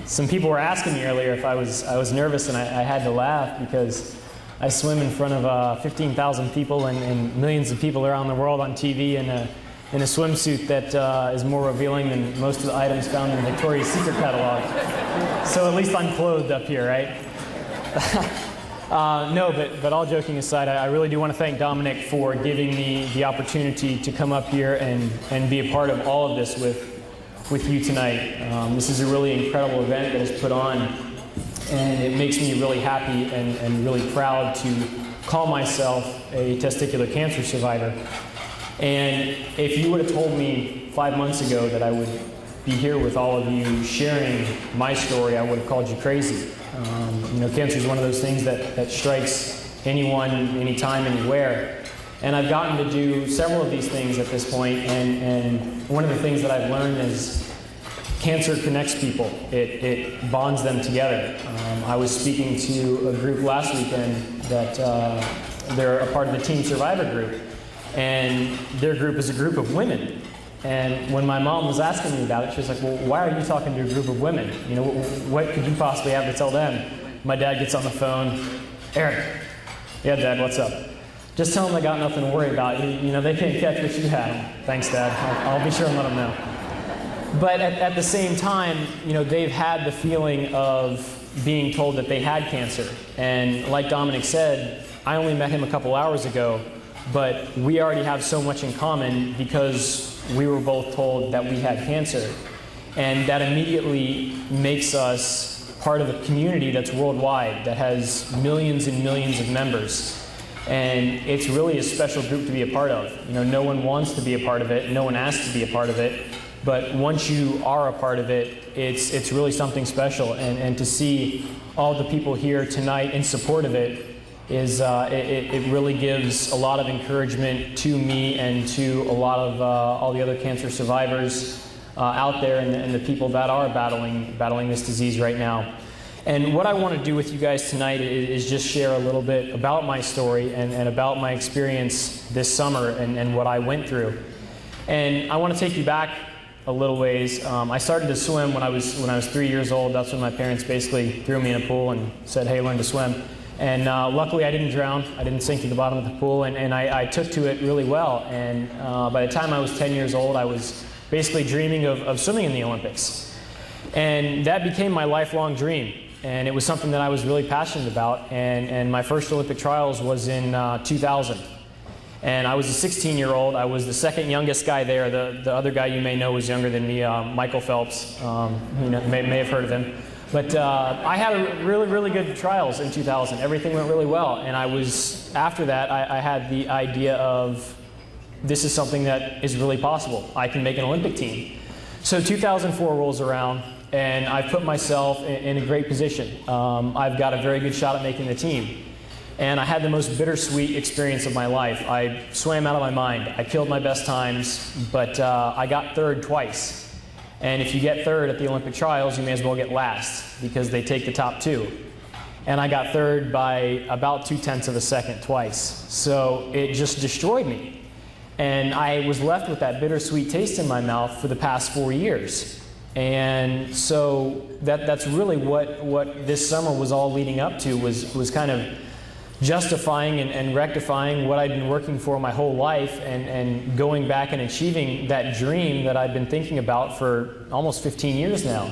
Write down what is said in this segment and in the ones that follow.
Some people were asking me earlier if I was nervous, and I had to laugh because I swim in front of 15,000 people and millions of people around the world on TV in a swimsuit that is more revealing than most of the items found in Victoria's Secret catalog. So at least I'm clothed up here, right? No, but all joking aside, I really do want to thank Dominic for giving me the opportunity to come up here and be a part of all of this with you tonight. This is a really incredible event that is put on, and it makes me really happy and really proud to call myself a testicular cancer survivor. And if you would have told me 5 months ago that I would be here with all of you sharing my story, I would have called you crazy. Cancer is one of those things that strikes anyone, anytime, anywhere. And I've gotten to do several of these things at this point, and one of the things that I've learned is cancer connects people. It bonds them together. I was speaking to a group last weekend that they're a part of the Teen Survivor group, and their group is a group of women. And when my mom was asking me about it, she was like, well, why are you talking to a group of women? What could you possibly have to tell them? My dad gets on the phone. Eric. Yeah, Dad, what's up? Just tell them I got nothing to worry about. They can't catch what you had. Thanks, Dad. I'll be sure and let them know. But at the same time, they've had the feeling of being told that they had cancer. And like Dominic said, I only met him a couple hours ago, but we already have so much in common because we were both told that we had cancer. And that immediately makes us part of a community that's worldwide, that has millions and millions of members. And it's really a special group to be a part of. No one wants to be a part of it, no one asks to be a part of it, but once you are a part of it, it's really something special. And to see all the people here tonight in support of it is it really gives a lot of encouragement to me and to a lot of all the other cancer survivors out there and the people that are battling this disease right now. And what I want to do with you guys tonight is just share a little bit about my story and about my experience this summer and what I went through. And I want to take you back a little ways. I started to swim when I was 3 years old. That's when my parents basically threw me in a pool and said, hey, learn to swim. And luckily I didn't drown. I didn't sink to the bottom of the pool, and I took to it really well. And by the time I was 10 years old, I was basically dreaming of swimming in the Olympics. And that became my lifelong dream. And it was something that I was really passionate about. And my first Olympic trials was in 2000. And I was a 16-year-old. I was the second youngest guy there. The other guy you may know was younger than me, Michael Phelps. You may have heard of him. But I had a really good trials in 2000. Everything went really well. And after that, I had the idea of, this is something that is really possible. I can make an Olympic team. So 2004 rolls around, and I've put myself in a great position. I've got a very good shot at making the team. And I had the most bittersweet experience of my life. I swam out of my mind. I killed my best times, but I got third twice. And if you get third at the Olympic trials, you may as well get last, because they take the top two. And I got third by about 0.2 of a second twice. So it just destroyed me. And I was left with that bittersweet taste in my mouth for the past 4 years. And so that's really what this summer was all leading up to, was kind of justifying and rectifying what I'd been working for my whole life, and going back and achieving that dream that I'd been thinking about for almost 15 years now.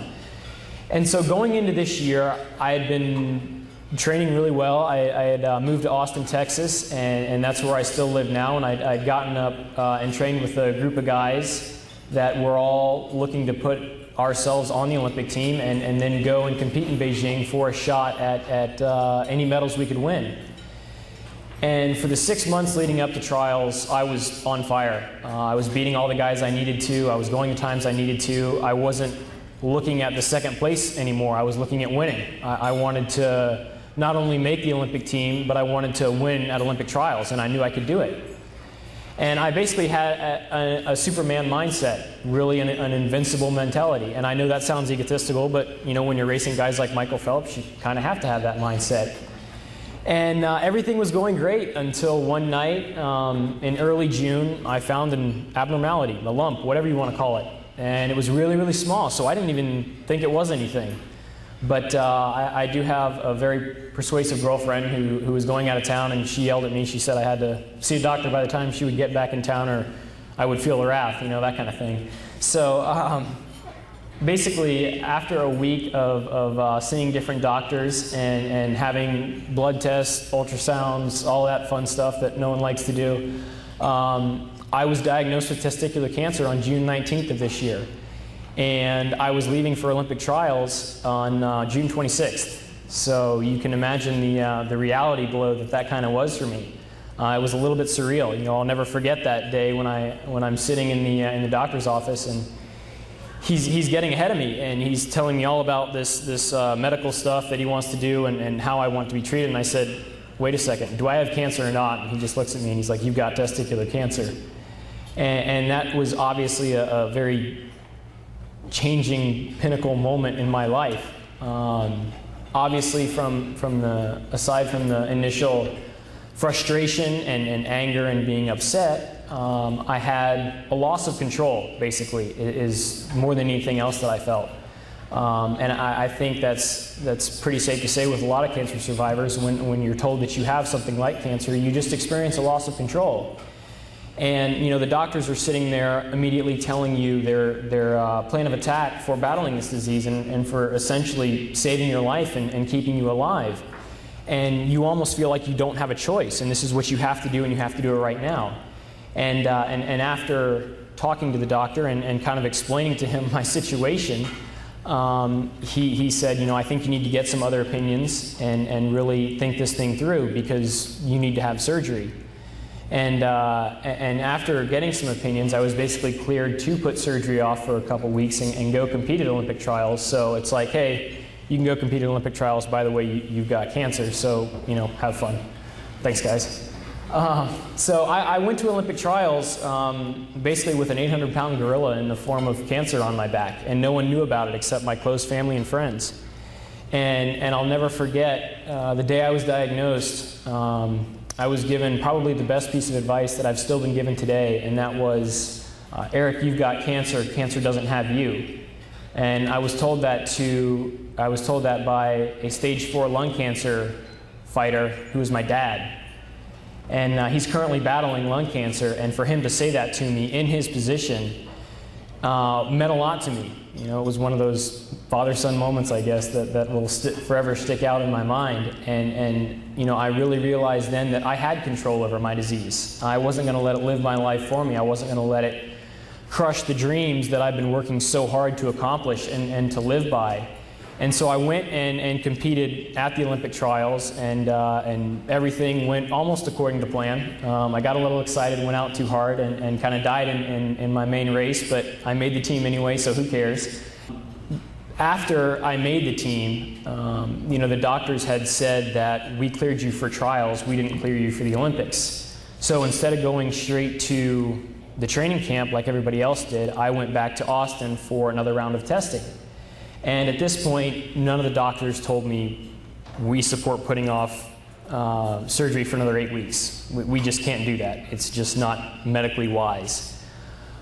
And so going into this year, I had been training really well. I had moved to Austin, Texas, and that's where I still live now. And I'd gotten up and trained with a group of guys that were all looking to put ourselves on the Olympic team and then go and compete in Beijing for a shot at any medals we could win. And for the 6 months leading up to trials, I was on fire. I was beating all the guys I needed to. I was going the times I needed to. I wasn't looking at the second place anymore. I was looking at winning. I wanted to not only make the Olympic team, but I wanted to win at Olympic trials, and I knew I could do it. And I basically had a Superman mindset, really an invincible mentality. And I know that sounds egotistical, but when you're racing guys like Michael Phelps, you kind of have to have that mindset. And everything was going great until one night in early June, I found an abnormality, a lump, whatever you want to call it. And it was really small, so I didn't even think it was anything. But I do have a very persuasive girlfriend who was going out of town, and she yelled at me. She said I had to see a doctor by the time she would get back in town, or I would feel the wrath, you know, that kind of thing. So basically, after a week of seeing different doctors and having blood tests, ultrasounds, all that fun stuff that no one likes to do, I was diagnosed with testicular cancer on June 19th of this year. And I was leaving for Olympic trials on June 26th. So you can imagine the reality blow that kind of was for me. It was a little bit surreal. You know, I'll never forget that day when I'm sitting in the doctor's office, and he's getting ahead of me, and he's telling me all about this medical stuff that he wants to do and how I want to be treated. And I said, wait a second, do I have cancer or not? And he just looks at me and he's like, you've got testicular cancer. And that was obviously a very changing pinnacle moment in my life. Obviously, aside from the initial frustration and anger and being upset, I had a loss of control, basically, is more than anything else that I felt. And I think that's pretty safe to say with a lot of cancer survivors. When you're told that you have something like cancer, you just experience a loss of control. And you know, the doctors are sitting there immediately telling you their plan of attack for battling this disease and for essentially saving your life and keeping you alive. And you almost feel like you don't have a choice, and this is what you have to do, and you have to do it right now. And after talking to the doctor and kind of explaining to him my situation, he said, you know, I think you need to get some other opinions and really think this thing through, because you need to have surgery. And after getting some opinions, I was basically cleared to put surgery off for a couple weeks and go compete at Olympic trials. So it's like, hey, you can go compete at Olympic trials. By the way, you've got cancer, so, you know, have fun. Thanks, guys. So I went to Olympic trials basically with an 800-pound gorilla in the form of cancer on my back, and no one knew about it except my close family and friends. And I'll never forget the day I was diagnosed. I was given probably the best piece of advice that I've still been given today, and that was, Eric, you've got cancer. Cancer doesn't have you. And I was told that by a stage 4 lung cancer fighter who was my dad. And he's currently battling lung cancer, and for him to say that to me in his position meant a lot to me. You know, it was one of those father-son moments, I guess, that will forever stick out in my mind. And you know, I really realized then that I had control over my disease. I wasn't going to let it live my life for me. I wasn't going to let it crush the dreams that I've been working so hard to accomplish and to live by. And so I went and competed at the Olympic trials, and everything went almost according to plan. I got a little excited, went out too hard, and kind of died in my main race, but I made the team anyway, so who cares? After I made the team, you know, the doctors had said that we cleared you for trials, we didn't clear you for the Olympics. So instead of going straight to the training camp like everybody else did, I went back to Austin for another round of testing. And at this point, none of the doctors told me, we support putting off surgery for another 8 weeks. We just can't do that. It's just not medically wise.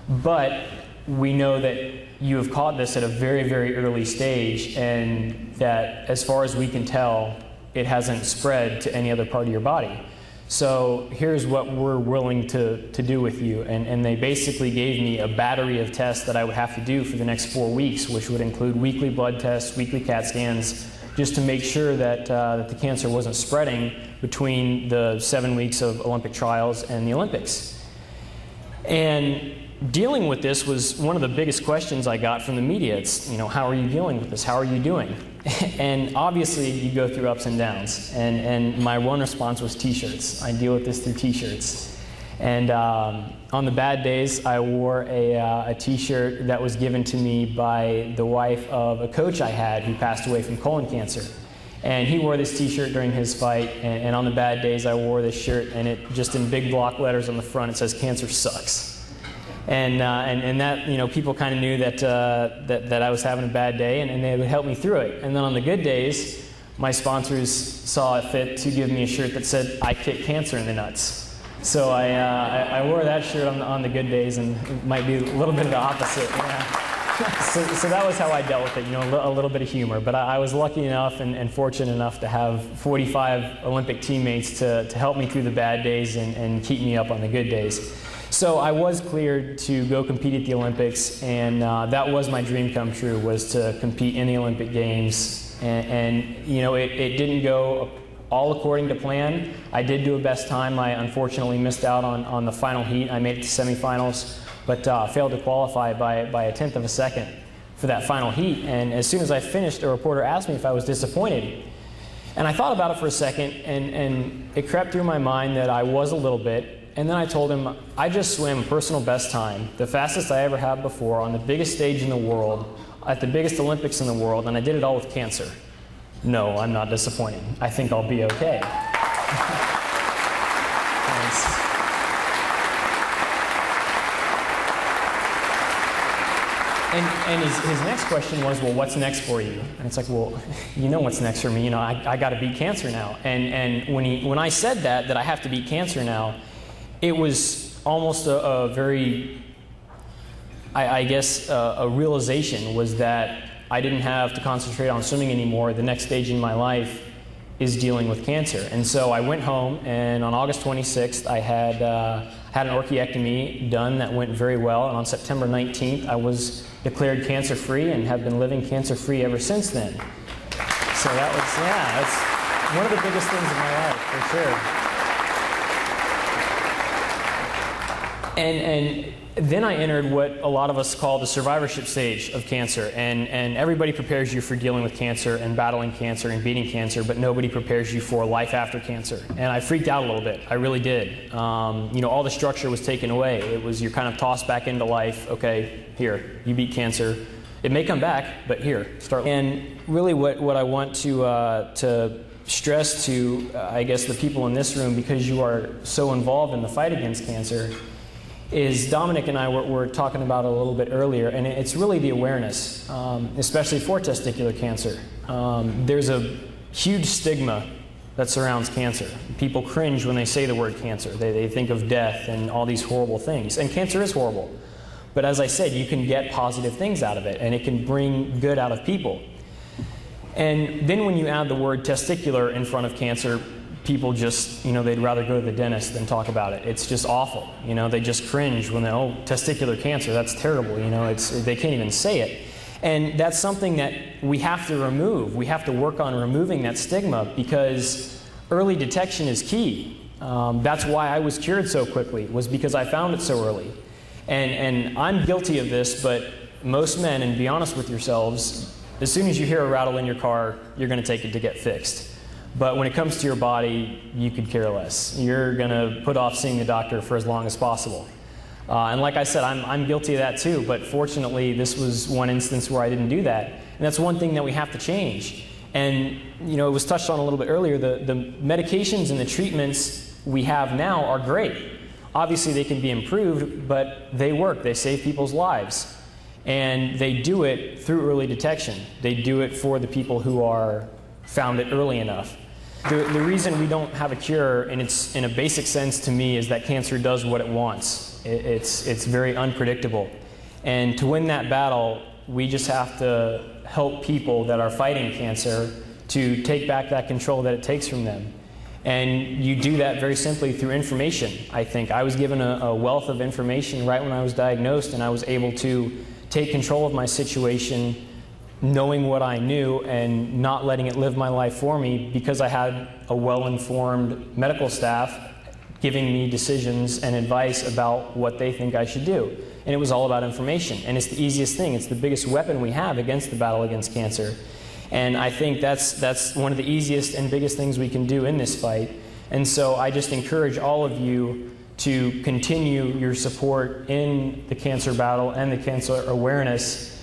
But we know that you have caught this at a very, very early stage, and that as far as we can tell, it hasn't spread to any other part of your body. So here's what we're willing to do with you. And they basically gave me a battery of tests that I would have to do for the next 4 weeks, which would include weekly blood tests, weekly CAT scans, just to make sure that the cancer wasn't spreading between the 7 weeks of Olympic trials and the Olympics. And dealing with this was one of the biggest questions I got from the media. It's, you know, how are you dealing with this? How are you doing? And obviously you go through ups and downs, and my one response was t-shirts. I deal with this through t-shirts. And on the bad days, I wore a t-shirt that was given to me by the wife of a coach I had who passed away from colon cancer. And he wore this t-shirt during his fight, and on the bad days I wore this shirt, and it just in big block letters on the front, it says, "Cancer sucks." And that, you know, people kind of knew that I was having a bad day, and they would help me through it. And then on the good days, my sponsors saw it fit to give me a shirt that said, "I kick cancer in the nuts." So I wore that shirt on the good days, and it might be a little bit of the opposite. Yeah. So that was how I dealt with it, you know, a little bit of humor. But I was lucky enough and fortunate enough to have 45 Olympic teammates to help me through the bad days and keep me up on the good days. So I was cleared to go compete at the Olympics, and that was my dream come true, was to compete in the Olympic Games. And you know, it didn't go all according to plan. I did do a best time. I unfortunately missed out on the final heat. I made it to semifinals, but failed to qualify by a tenth of a second for that final heat. And as soon as I finished, a reporter asked me if I was disappointed. And I thought about it for a second, and it crept through my mind that I was a little bit. And then I told him, I just swam a personal best time, the fastest I ever have before, on the biggest stage in the world, at the biggest Olympics in the world, and I did it all with cancer. No, I'm not disappointed. I think I'll be okay. And his next question was, well, what's next for you? And it's like, well, you know what's next for me. You know, I got to beat cancer now. And when I said that I have to beat cancer now, it was almost a very, I guess, a realization was that I didn't have to concentrate on swimming anymore. The next stage in my life is dealing with cancer. And so I went home, and on August 26th, I had an orchiectomy done that went very well. And on September 19th, I was declared cancer-free and have been living cancer-free ever since then. So that was, yeah, that's one of the biggest things in my life, for sure. And then I entered what a lot of us call the survivorship stage of cancer. And everybody prepares you for dealing with cancer and battling cancer and beating cancer, but nobody prepares you for life after cancer. And I freaked out a little bit. I really did. You know, all the structure was taken away. It was, you're kind of tossed back into life. Okay, here, you beat cancer. It may come back, but here, start. And really what I want to stress to, I guess, the people in this room, because you are so involved in the fight against cancer, is Dominic and I were talking about it a little bit earlier, and it's really the awareness, especially for testicular cancer. There's a huge stigma that surrounds cancer. People cringe when they say the word cancer. They think of death and all these horrible things, and cancer is horrible. But as I said, you can get positive things out of it, and it can bring good out of people. And then when you add the word testicular in front of cancer, people just, you know, they'd rather go to the dentist than talk about it. It's just awful. You know, they just cringe when they, oh, testicular cancer, that's terrible. You know, they can't even say it. And that's something that we have to remove. We have to work on removing that stigma, because early detection is key. That's why I was cured so quickly, was because I found it so early. And I'm guilty of this, but most men, and be honest with yourselves, as soon as you hear a rattle in your car, you're going to take it to get fixed. But when it comes to your body, you could care less. You're going to put off seeing the doctor for as long as possible. And like I said, I'm guilty of that too, but fortunately this was one instance where I didn't do that. And that's one thing that we have to change. And you know, it was touched on a little bit earlier, the medications and the treatments we have now are great. Obviously they can be improved, but they work. They save people's lives. And they do it through early detection. They do it for the people who are found it early enough. The reason we don't have a cure, and it's in a basic sense to me, is that cancer does what it wants. It's very unpredictable. And to win that battle, we just have to help people that are fighting cancer to take back that control that it takes from them. And you do that very simply through information, I think. I was given a wealth of information right when I was diagnosed, and I was able to take control of my situation, knowing what I knew and not letting it live my life for me, because I had a well-informed medical staff giving me decisions and advice about what they think I should do. And it was all about information. And it's the easiest thing. It's the biggest weapon we have against the battle against cancer. And I think that's one of the easiest and biggest things we can do in this fight. And so I just encourage all of you to continue your support in the cancer battle and the cancer awareness.